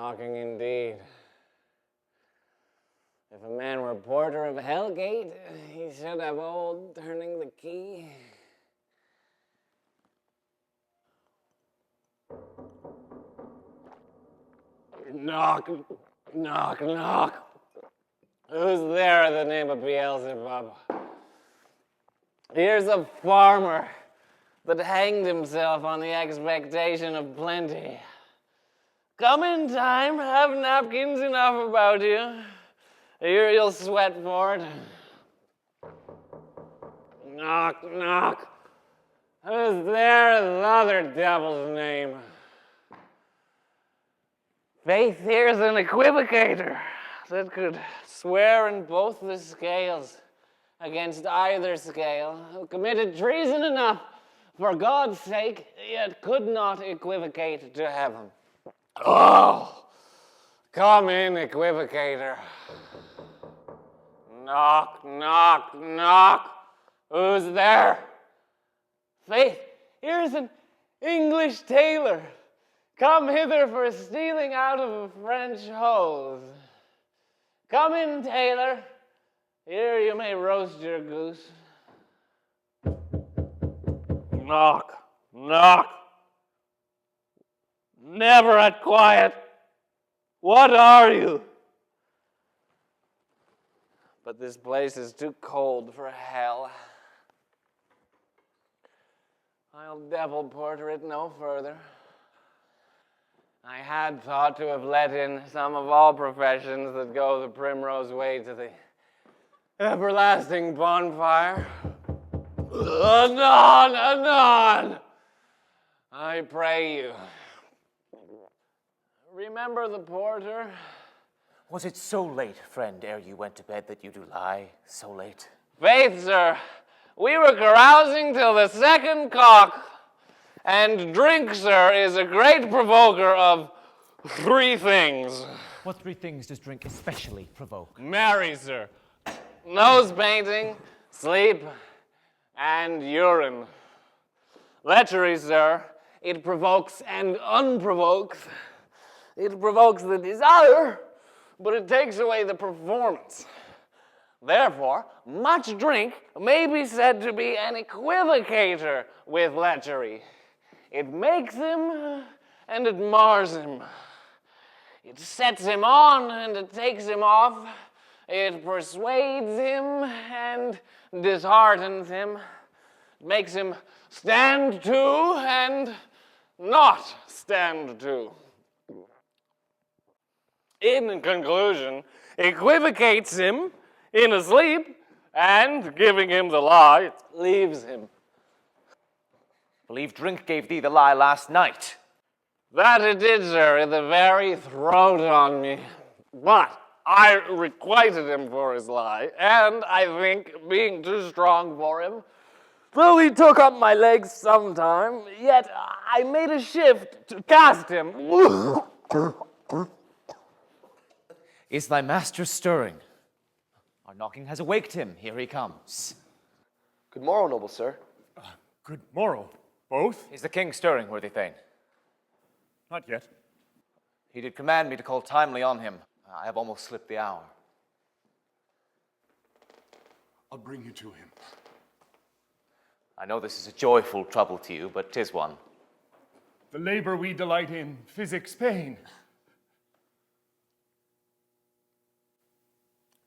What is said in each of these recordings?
knocking indeed. If a man were porter of Hellgate, he should have old turning the key. Knock, knock, knock. Who's there in the name of Beelzebub? Here's a farmer that hanged himself on the expectation of plenty. Come in time, have napkins enough about you. Here you'll sweat for it. Knock, knock. Who's there in the other devil's name? Faith here's an equivocator that could swear in both the scales against either scale, who committed treason enough for God's sake, yet could not equivocate to heaven. Oh, come in, equivocator. Knock, knock, knock. Who's there? Faith, here's an English tailor, come hither for stealing out of a French hose. Come in, tailor. Here you may roast your goose. Knock, knock. Never at quiet. What are you? But this place is too cold for hell. I'll devil porter it no further. I had thought to have let in some of all professions that go the primrose way to the everlasting bonfire. Anon, anon! I pray you. Remember the porter? Was it so late, friend, ere you went to bed that you do lie so late? Faith, sir, we were carousing till the second cock, and drink, sir, is a great provoker of three things. What three things does drink especially provoke? Marry, sir, nose painting, sleep, and urine. Lechery, sir, it provokes and unprovokes. It provokes the desire, but it takes away the performance. Therefore, much drink may be said to be an equivocator with lechery. It makes him and it mars him. It sets him on and it takes him off. It persuades him and disheartens him. It makes him stand to and not stand to. In conclusion, equivocates him in a sleep, and giving him the lie, leaves him. Believe drink gave thee the lie last night. That it did, sir, in the very throat on me. But I requited him for his lie, and I think, being too strong for him, though he took up my legs sometime, yet I made a shift to cast him. Is thy master stirring? Our knocking has awaked him. Here he comes. Good morrow, noble sir. Good morrow, both. Is the king stirring, worthy thane? Not yet. He did command me to call timely on him. I have almost slipped the hour. I'll bring you to him. I know this is a joyful trouble to you, but 'tis one. The labor we delight in physics pain.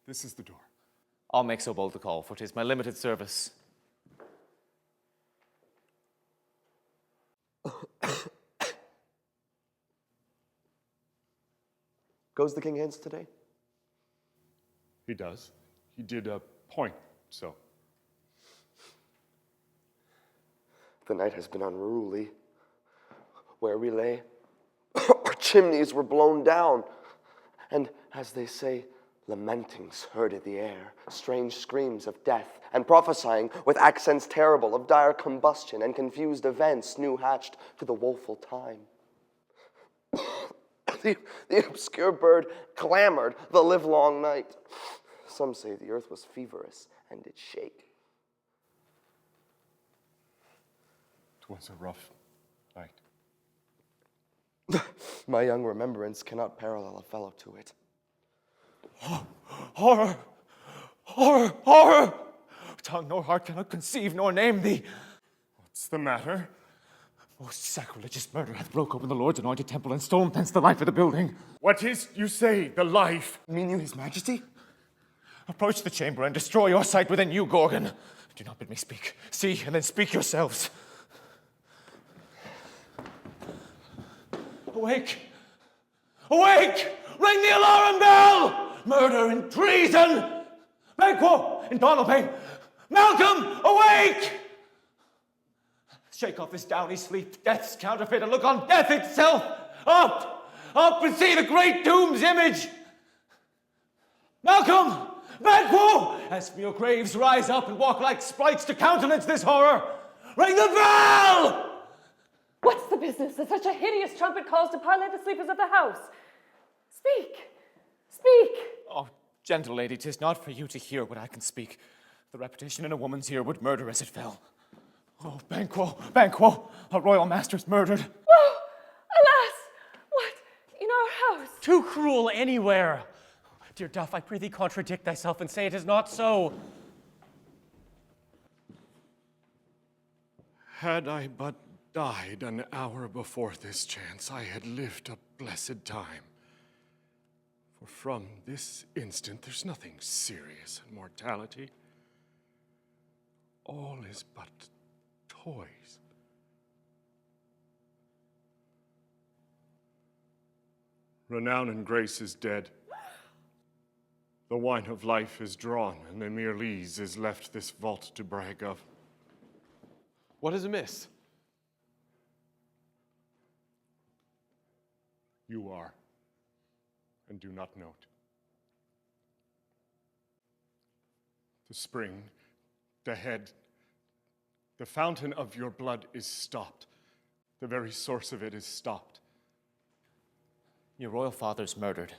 This is the door. I'll make so bold to call, for 'tis my limited service. Goes the king hence today? He does. He did a point, so. The night has been unruly. Where we lay, our chimneys were blown down, and, as they say, lamentings heard in the air, strange screams of death, and prophesying with accents terrible of dire combustion and confused events new hatched to the woeful time. The obscure bird clamored the livelong night. Some say the earth was feverous and did shake. 'Twas a rough night. My young remembrance cannot parallel a fellow to it. Horror! Horror! Horror! Tongue nor heart cannot conceive nor name thee. What's the matter? Most sacrilegious murder hath broke open the Lord's anointed temple and stolen thence the life of the building. What is, you say, the life? Mean you his majesty? Approach the chamber and destroy your sight within you, Gorgon. Do not bid me speak. See, and then speak yourselves. Awake! Awake! Ring the alarm bell! Murder and treason! Banquo and Donalbain! Malcolm, awake! Shake off his downy sleep, death's counterfeit, and look on death itself! Up! Up and see the great doom's image! Malcolm! Banquo! As from your graves, rise up and walk like sprites to countenance this horror! Ring the bell! What's the business that such a hideous trumpet calls to parley the sleepers of the house? Speak! Speak! Oh, gentle lady, 'tis not for you to hear what I can speak. The repetition in a woman's ear would murder as it fell. Oh, Banquo, Banquo, our royal master's murdered. Oh, alas! What? In our house? Too cruel anywhere. Dear Duff, I prithee contradict thyself and say it is not so. Had I but died an hour before this chance, I had lived a blessed time. For from this instant, there's nothing serious in mortality. All is but toys. Renown and grace is dead. The wine of life is drawn, and the mere lees is left this vault to brag of. What is amiss? You are, and do not note. The spring, the head, the fountain of your blood is stopped. The very source of it is stopped. Your royal father's murdered.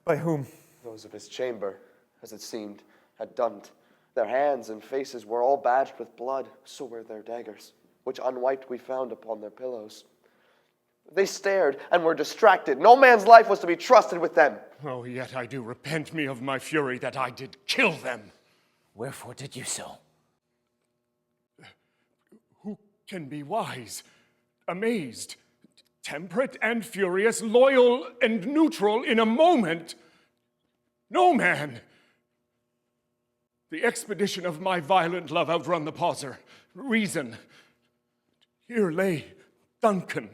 By whom? Those of his chamber, as it seemed, had done't. Their hands and faces were all badged with blood, so were their daggers, which unwiped we found upon their pillows. They stared and were distracted. No man's life was to be trusted with them. Oh, yet I do repent me of my fury that I did kill them. Wherefore did you so? Who can be wise, amazed, temperate and furious, loyal and neutral in a moment? No man. The expedition of my violent love outrun the pauser, reason. Here lay Duncan,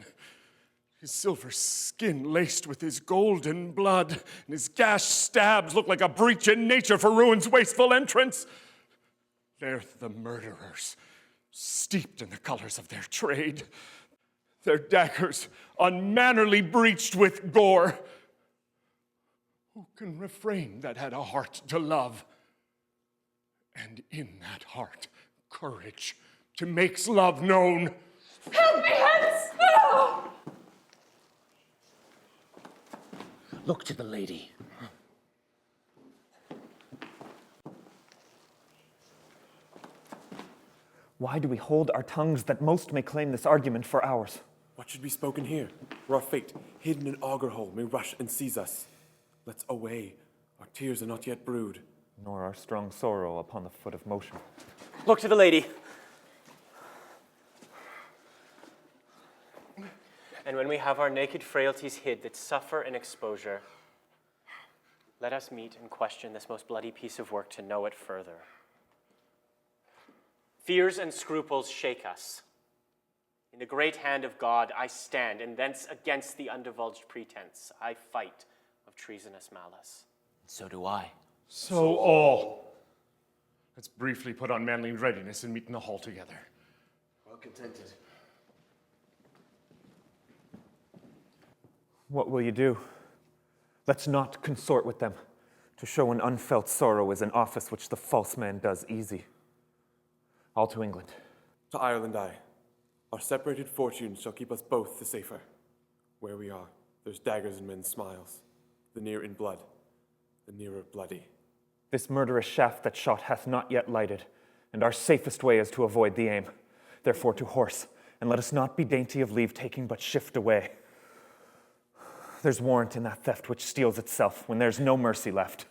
his silver skin laced with his golden blood, and his gashed stabs look like a breach in nature for ruin's wasteful entrance. There the murderers, steeped in the colors of their trade, their daggers unmannerly breached with gore. Who can refrain that had a heart to love? And in that heart, courage to make love known. Help me hence! Oh! Look to the lady. Why do we hold our tongues that most may claim this argument for ours? What should be spoken here? Where our fate, hidden in auger hole, may rush and seize us. Let's away. Our tears are not yet brewed. Nor our strong sorrow upon the foot of motion. Look to the lady. And when we have our naked frailties hid that suffer in exposure, let us meet and question this most bloody piece of work to know it further. Fears and scruples shake us. In the great hand of God I stand, and thence against the undivulged pretense I fight of treasonous malice. So do I. So all. Let's briefly put on manly readiness and meet in the hall together. Well contented. What will you do? Let's not consort with them. To show an unfelt sorrow is an office which the false man does easy. All to England. To Ireland I. Our separated fortunes shall keep us both the safer. Where we are, there's daggers in men's smiles. The near in blood, the nearer bloody. This murderous shaft that shot hath not yet lighted, and our safest way is to avoid the aim. Therefore to horse, and let us not be dainty of leave-taking, but shift away. There's warrant in that theft which steals itself when there's no mercy left.